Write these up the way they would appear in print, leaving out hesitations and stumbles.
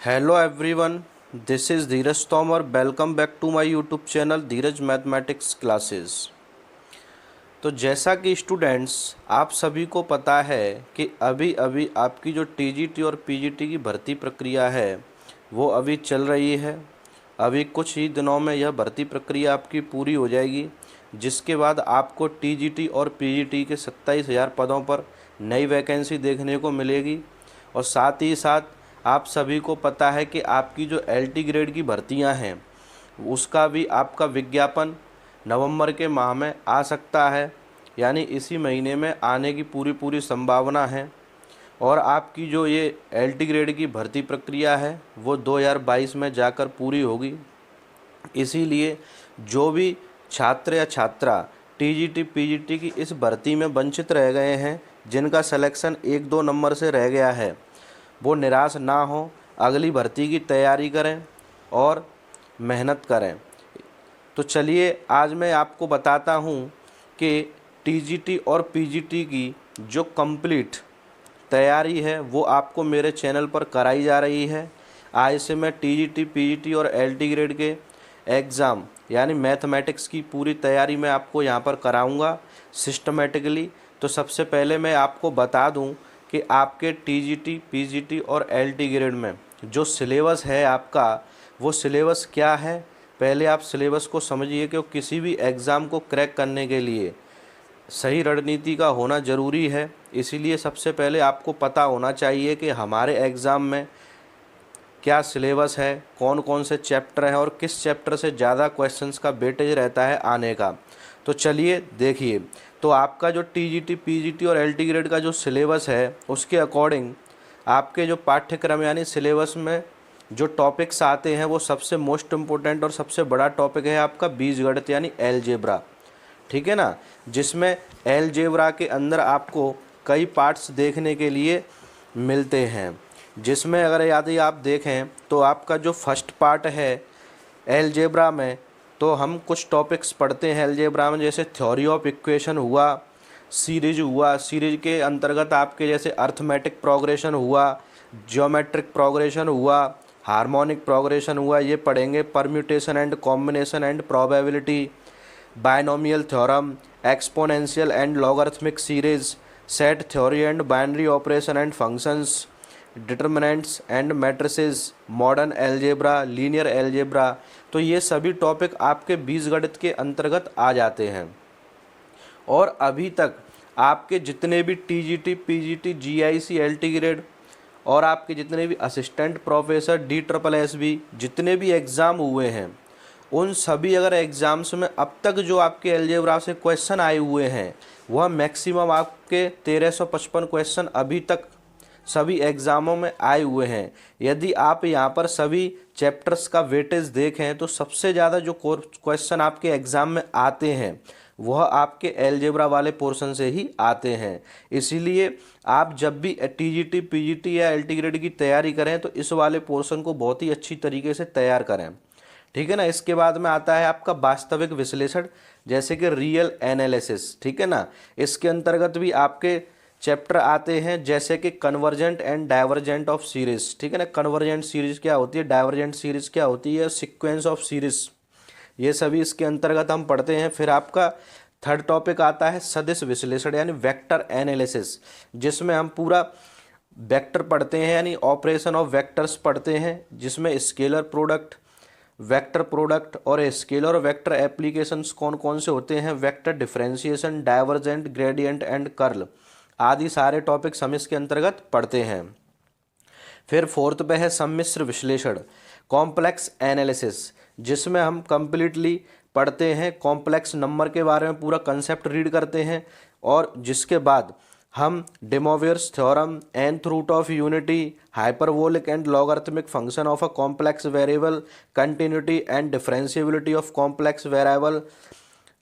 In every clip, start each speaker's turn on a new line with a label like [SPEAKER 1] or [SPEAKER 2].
[SPEAKER 1] Hello everyone, this is Dheeraj Tomar. Welcome back to my YouTube channel Dheeraj mathematics classes. तो जैसा कि students आप सभी को पता है कि अभी अभी आपकी जो टीजीटी और पीजीटी की भर्ती प्रक्रिया है वो अभी चल रही है। अभी कुछ ही दिनों में यह भर्ती प्रक्रिया आपकी पूरी हो जाएगी, जिसके बाद आपको टीजीटी और पीजीटी के 27,000 पदों पर नई वैकेंसी देखने को मिलेगी। और साथ ही साथ आप सभी को पता है कि आपकी जो एलटी ग्रेड की भर्तियां हैं उसका भी आपका विज्ञापन नवंबर के माह में आ सकता है, यानी इसी महीने में आने की पूरी संभावना है। और आपकी जो ये एलटी ग्रेड की भर्ती प्रक्रिया है वो 2022 में जाकर पूरी होगी। इसीलिए जो भी छात्र या छात्रा टीजीटी पीजीटी की इस भर्ती में वंचित रह गए हैं, जिनका सिलेक्शन 1-2 नंबर से रह गया है, वो निराश ना हो, अगली भर्ती की तैयारी करें और मेहनत करें। तो चलिए आज मैं आपको बताता हूँ कि टीजीटी और पीजीटी की जो कंप्लीट तैयारी है वो आपको मेरे चैनल पर कराई जा रही है। आज से मैं टीजीटी पीजीटी और एलटी ग्रेड के एग्ज़ाम यानी मैथमेटिक्स की पूरी तैयारी मैं आपको यहाँ पर कराऊंगा सिस्टमेटिकली। तो सबसे पहले मैं आपको बता दूं कि आपके टीजीटी पीजीटी और एलटी ग्रेड में जो सिलेबस है आपका, वो सिलेबस क्या है। पहले आप सिलेबस को समझिए कि किसी भी एग्ज़ाम को क्रैक करने के लिए सही रणनीति का होना ज़रूरी है। इसीलिए सबसे पहले आपको पता होना चाहिए कि हमारे एग्ज़ाम में क्या सिलेबस है, कौन कौन से चैप्टर हैं और किस चैप्टर से ज़्यादा क्वेश्चंस का वेटेज रहता है आने का। तो चलिए देखिए, तो आपका जो टीजीटी पीजीटी और एलटी ग्रेड का जो सिलेबस है उसके अकॉर्डिंग आपके जो पाठ्यक्रम यानी सिलेबस में जो टॉपिक्स आते हैं वो सबसे मोस्ट इम्पोर्टेंट और सबसे बड़ा टॉपिक है आपका बीजगणित यानी अलजेब्रा, ठीक है ना। जिसमें अलजेब्रा के अंदर आपको कई पार्ट्स देखने के लिए मिलते हैं, जिसमें अगर यदि आप देखें तो आपका जो फर्स्ट पार्ट है अलजेब्रा में, तो हम कुछ टॉपिक्स पढ़ते हैं अलजेब्रा में, जैसे थ्योरी ऑफ इक्वेशन हुआ, सीरीज हुआ, सीरीज के अंतर्गत आपके जैसे अर्थमेटिक प्रोग्रेशन हुआ, ज्योमेट्रिक प्रोग्रेशन हुआ, हार्मोनिक प्रोग्रेशन हुआ, ये पढ़ेंगे। Permutation and combination and probability, binomial theorem, exponential and logarithmic series, set theory and binary operation and functions, determinants and matrices, modern algebra, linear algebra. तो ये सभी topic आपके बीजगणित के अंतर्गत आ जाते हैं। और अभी तक आपके जितने भी TGT PGT GIC LT grade और आपके जितने भी असिस्टेंट प्रोफेसर DSSB जितने भी एग्ज़ाम हुए हैं, उन सभी अगर एग्ज़ाम्स में अब तक जो आपके अलजेब्रा से क्वेश्चन आए हुए हैं वह मैक्सिमम आपके 1355 क्वेश्चन अभी तक सभी एग्ज़ामों में आए हुए हैं। यदि आप यहाँ पर सभी चैप्टर्स का वेटेज देखें तो सबसे ज़्यादा जो क्वेश्चन आपके एग्ज़ाम में आते हैं वह आपके अलजेब्रा वाले पोर्शन से ही आते हैं। इसीलिए आप जब भी टीजीटी पीजीटी या एलटी ग्रेड की तैयारी करें तो इस वाले पोर्शन को बहुत ही अच्छी तरीके से तैयार करें, ठीक है ना। इसके बाद में आता है आपका वास्तविक विश्लेषण, जैसे कि रियल एनालिसिस, ठीक है ना। इसके अंतर्गत भी आपके चैप्टर आते हैं जैसे कि convergent and divergent of series, ठीक है ना। कन्वर्जेंट सीरीज क्या होती है, डाइवर्जेंट सीरीज क्या होती है, सीक्वेंस ऑफ सीरीज, ये सभी इसके अंतर्गत हम पढ़ते हैं। फिर आपका थर्ड टॉपिक आता है सदिश विश्लेषण यानी वेक्टर एनालिसिस, जिसमें हम पूरा वेक्टर पढ़ते हैं यानी ऑपरेशन ऑफ वेक्टर्स पढ़ते हैं, जिसमें स्केलर प्रोडक्ट, वेक्टर प्रोडक्ट और स्केलर वेक्टर एप्लीकेशंस कौन कौन से होते हैं, vector differentiation, divergent, gradient and curl आदि सारे टॉपिक्स हम इसके अंतर्गत पढ़ते हैं। फिर फोर्थ पे है सम्मिश्र विश्लेषण, कॉम्प्लेक्स एनालिसिस, जिसमें हम कंप्लीटली पढ़ते हैं कॉम्प्लेक्स नंबर के बारे में, पूरा कंसेप्ट रीड करते हैं। और जिसके बाद हम De Moivre's theorem, nth root of unity, hyperbolic and logarithmic function of a complex variable, continuity and differentiability of complex variable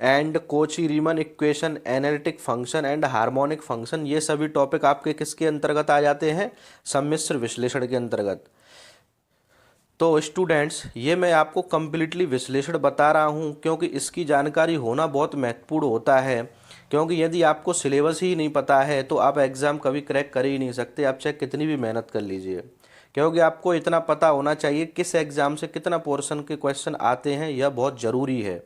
[SPEAKER 1] and Cauchy Riemann equation, analytic function and harmonic function, ये सभी topic आपके किसके अंतर्गत आ जाते हैं, सम्मिश्र विश्लेषण के अंतर्गत। तो स्टूडेंट्स ये मैं आपको कम्प्लीटली विश्लेषण बता रहा हूँ क्योंकि इसकी जानकारी होना बहुत महत्वपूर्ण होता है, क्योंकि यदि आपको सिलेबस ही नहीं पता है तो आप एग्ज़ाम कभी क्रैक कर ही नहीं सकते, आप चाहे कितनी भी मेहनत कर लीजिए। क्योंकि आपको इतना पता होना चाहिए किस एग्ज़ाम से कितना पोर्शन के क्वेश्चन आते हैं, यह बहुत ज़रूरी है।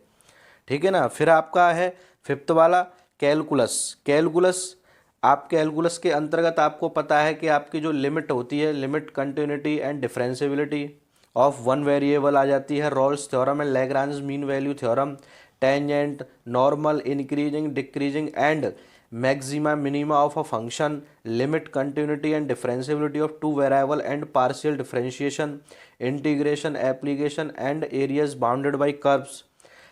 [SPEAKER 1] ठीक है ना। फिर आपका है फिफ्थ वाला कैलकुलस। कैलकुलस, आप कैलकुलस के अंतर्गत आपको पता है कि आपकी जो लिमिट होती है, limit continuity and differentiability of one variable आ जाती है, Rolle's theorem and Lagrange mean value theorem, tangent, normal, increasing, decreasing and maxima minima of a function, limit continuity and differentiability of two variable and partial differentiation, integration, application and areas bounded by curves,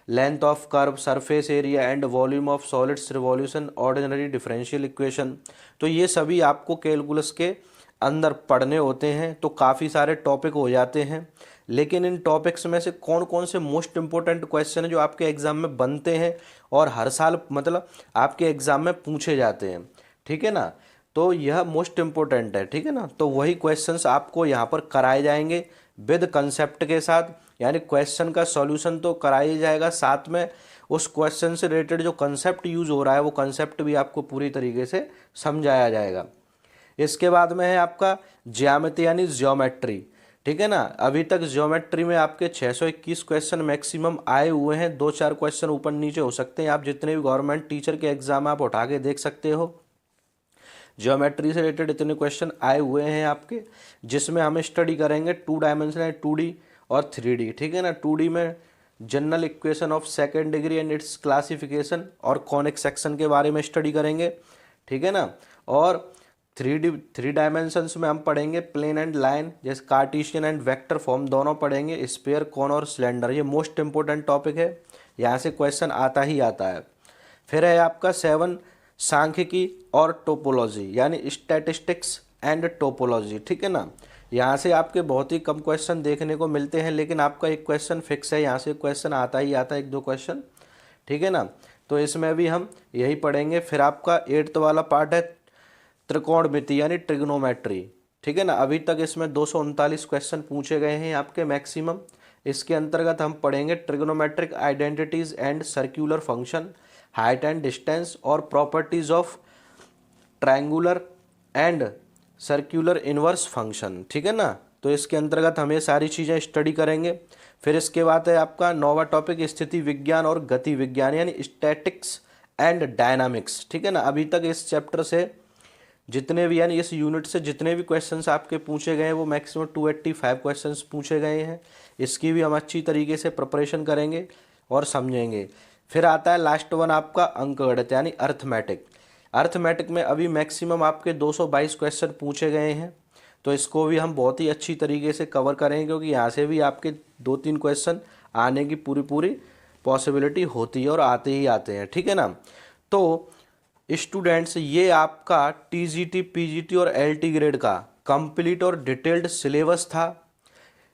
[SPEAKER 1] length of curve, surface area and volume of solids, revolution, ordinary differential equation. तो ये सभी आपको calculus के अंदर पढ़ने होते हैं। तो काफ़ी सारे टॉपिक हो जाते हैं, लेकिन इन टॉपिक्स में से कौन कौन से मोस्ट इंपॉर्टेंट क्वेश्चन है जो आपके एग्जाम में बनते हैं और हर साल मतलब आपके एग्जाम में पूछे जाते हैं। ठीक है ना। तो यह मोस्ट इम्पोर्टेंट है। ठीक है ना। तो वही क्वेश्चंस आपको यहाँ पर कराए जाएंगे विद कंसेप्ट के साथ, यानी क्वेश्चन का सॉल्यूशन तो कराया ही जाएगा, साथ में उस क्वेश्चन से रिलेटेड जो कंसेप्ट यूज हो रहा है वो कंसेप्ट भी आपको पूरी तरीके से समझाया जाएगा। इसके बाद में है आपका ज्यामिति यानी ज्योमेट्री। ठीक है ना। अभी तक ज्योमेट्री में आपके 621 क्वेश्चन मैक्सिमम आए हुए हैं, 2-4 क्वेश्चन ऊपर नीचे हो सकते हैं। आप जितने भी गवर्नमेंट टीचर के एग्जाम आप उठा के देख सकते हो, ज्योमेट्री से रिलेटेड इतने क्वेश्चन आए हुए हैं आपके, जिसमें हम स्टडी करेंगे 2 डायमेंशनल, 2D और 3D। ठीक है ना। 2D में general equation of second degree and it's classification और कॉनिक सेक्शन के बारे में स्टडी करेंगे। ठीक है ना। और 3 डायमेंशंस में हम पढ़ेंगे प्लेन एंड लाइन, जैसे कार्टेशियन एंड वेक्टर फॉर्म दोनों पढ़ेंगे, स्फीयर, कोन और सिलेंडर। ये मोस्ट इंपॉर्टेंट टॉपिक है, यहाँ से क्वेश्चन आता ही आता है। फिर है आपका 7 सांख्यिकी और टोपोलॉजी यानी स्टैटिस्टिक्स एंड टोपोलॉजी। ठीक है ना। यहाँ से आपके बहुत ही कम क्वेश्चन देखने को मिलते हैं, लेकिन आपका एक क्वेश्चन फिक्स है, यहाँ से क्वेश्चन आता ही आता है, 1-2 क्वेश्चन। ठीक है ना। तो इसमें भी हम यही पढ़ेंगे। फिर आपका 8th वाला पार्ट है त्रिकोणमिति यानी ट्रिग्नोमेट्री। ठीक है ना। अभी तक इसमें 239 क्वेश्चन पूछे गए हैं आपके मैक्सिमम। इसके अंतर्गत हम पढ़ेंगे trigonometric identities and circular function, height and distance और properties of triangular and circular inverse function. ठीक है ना। तो इसके अंतर्गत हम ये सारी चीज़ें स्टडी करेंगे। फिर इसके बाद है आपका 9वां टॉपिक स्थिति विज्ञान और गति विज्ञान यानी स्टैटिक्स एंड डायनामिक्स। ठीक है ना। अभी तक इस चैप्टर से जितने भी यानी इस यूनिट से जितने भी क्वेश्चंस आपके पूछे गए हैं वो मैक्सिमम 285 क्वेश्चंस पूछे गए हैं। इसकी भी हम अच्छी तरीके से प्रिपरेशन करेंगे और समझेंगे। फिर आता है लास्ट वन आपका अंकगणित यानी अर्थमेटिक। अर्थमेटिक में अभी मैक्सिमम आपके 222 क्वेश्चन पूछे गए हैं, तो इसको भी हम बहुत ही अच्छी तरीके से कवर करेंगे, क्योंकि यहाँ से भी आपके 2-3 क्वेश्चन आने की पूरी पॉसिबिलिटी होती है और आते ही आते हैं। ठीक है ना। तो स्टूडेंट्स, ये आपका TGT, PGT और LT ग्रेड का कंप्लीट और डिटेल्ड सिलेबस था,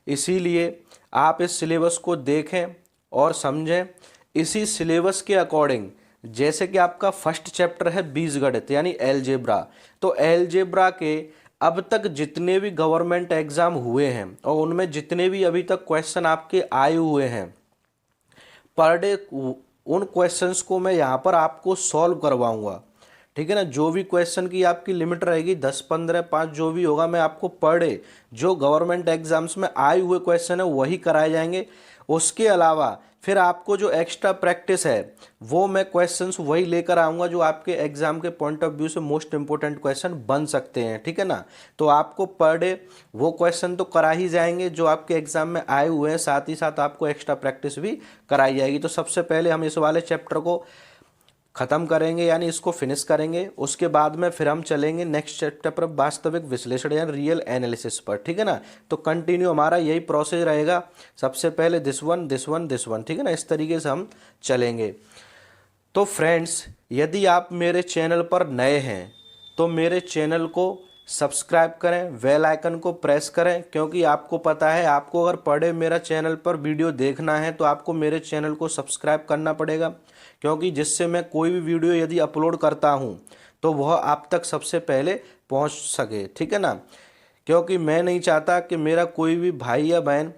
[SPEAKER 1] इसीलिए आप इस सिलेबस को देखें और समझें। इसी सिलेबस के अकॉर्डिंग, जैसे कि आपका फर्स्ट चैप्टर है बीजगणित यानी एलजेब्रा, तो एलजेब्रा के अब तक जितने भी गवर्नमेंट एग्जाम हुए हैं और उनमें जितने भी अभी तक क्वेश्चन आपके आए हुए हैं, पर डे उन क्वेश्चंस को मैं यहाँ पर आपको सॉल्व करवाऊंगा। ठीक है ना। जो भी क्वेश्चन की आपकी लिमिट रहेगी 10, 15, 5 जो भी होगा, मैं आपको पर डे जो गवर्नमेंट एग्जाम्स में आए हुए क्वेश्चन है वही कराए जाएंगे। उसके अलावा फिर आपको जो एक्स्ट्रा प्रैक्टिस है वो मैं क्वेश्चंस वही लेकर आऊँगा जो आपके एग्जाम के पॉइंट ऑफ व्यू से मोस्ट इंपॉर्टेंट क्वेश्चन बन सकते हैं। ठीक है ना। तो आपको पर डे वो क्वेश्चन तो करा ही जाएंगे जो आपके एग्जाम में आए हुए हैं, साथ ही साथ आपको एक्स्ट्रा प्रैक्टिस भी कराई जाएगी। तो सबसे पहले हम इस वाले चैप्टर को ख़त्म करेंगे यानी इसको फिनिश करेंगे। उसके बाद में फिर हम चलेंगे नेक्स्ट चैप्टर पर, वास्तविक विश्लेषण यानी रियल एनालिसिस पर। ठीक है ना। तो कंटिन्यू हमारा यही प्रोसेस रहेगा, सबसे पहले दिस वन। ठीक है ना। इस तरीके से हम चलेंगे। तो फ्रेंड्स, यदि आप मेरे चैनल पर नए हैं तो मेरे चैनल को सब्सक्राइब करें, बेल आइकन को प्रेस करें, क्योंकि आपको पता है आपको अगर पर डे मेरा चैनल पर वीडियो देखना है तो आपको मेरे चैनल को सब्सक्राइब करना पड़ेगा, क्योंकि जिससे मैं कोई भी वीडियो यदि अपलोड करता हूं तो वह आप तक सबसे पहले पहुंच सके। ठीक है ना। क्योंकि मैं नहीं चाहता कि मेरा कोई भी भाई या बहन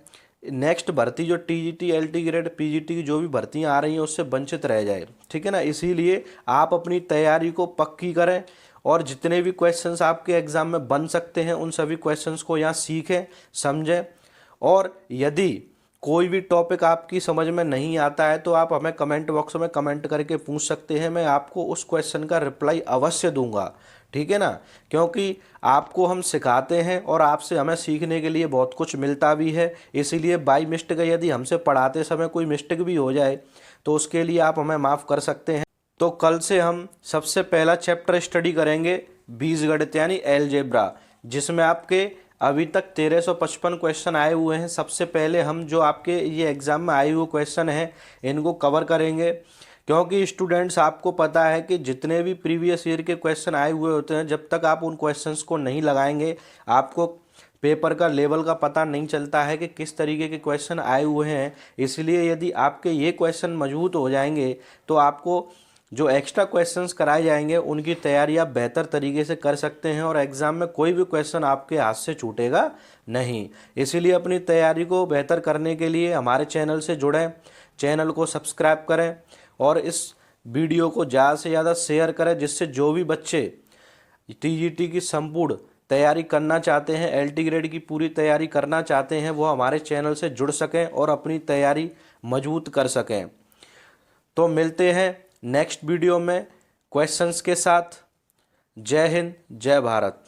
[SPEAKER 1] नेक्स्ट भर्ती जो TGT, LT ग्रेड, PGT की जो भी भर्तियां आ रही हैं उससे वंचित रह जाए। ठीक है ना। इसीलिए आप अपनी तैयारी को पक्की करें और जितने भी क्वेश्चंस आपके एग्ज़ाम में बन सकते हैं उन सभी क्वेश्चंस को यहाँ सीखें, समझें। और यदि कोई भी टॉपिक आपकी समझ में नहीं आता है तो आप हमें कमेंट बॉक्स में कमेंट करके पूछ सकते हैं, मैं आपको उस क्वेश्चन का रिप्लाई अवश्य दूंगा, ठीक है ना। क्योंकि आपको हम सिखाते हैं और आपसे हमें सीखने के लिए बहुत कुछ मिलता भी है, इसीलिए बाई मिस्टेक यदि हमसे पढ़ाते समय कोई मिस्टेक भी हो जाए तो उसके लिए आप हमें माफ़ कर सकते हैं। तो कल से हम सबसे पहला चैप्टर स्टडी करेंगे बीजगणित यानी अलजेब्रा, जिसमें आपके अभी तक 1355 क्वेश्चन आए हुए हैं। सबसे पहले हम जो आपके ये एग्ज़ाम में आए हुए क्वेश्चन हैं इनको कवर करेंगे, क्योंकि स्टूडेंट्स आपको पता है कि जितने भी प्रीवियस ईयर के क्वेश्चन आए हुए होते हैं, जब तक आप उन क्वेश्चंस को नहीं लगाएंगे आपको पेपर का लेवल का पता नहीं चलता है कि किस तरीके के क्वेश्चन आए हुए हैं। इसलिए यदि आपके ये क्वेश्चन मजबूत हो जाएंगे तो आपको जो एक्स्ट्रा क्वेश्चंस कराए जाएंगे उनकी तैयारी आप बेहतर तरीके से कर सकते हैं और एग्ज़ाम में कोई भी क्वेश्चन आपके हाथ से छूटेगा नहीं। इसीलिए अपनी तैयारी को बेहतर करने के लिए हमारे चैनल से जुड़ें, चैनल को सब्सक्राइब करें और इस वीडियो को ज़्यादा से ज़्यादा शेयर करें, जिससे जो भी बच्चे टीजीटी की संपूर्ण तैयारी करना चाहते हैं, एलटी ग्रेड की पूरी तैयारी करना चाहते हैं, वो हमारे चैनल से जुड़ सकें और अपनी तैयारी मजबूत कर सकें। तो मिलते हैं नेक्स्ट वीडियो में क्वेश्चंस के साथ। जय हिंद, जय भारत।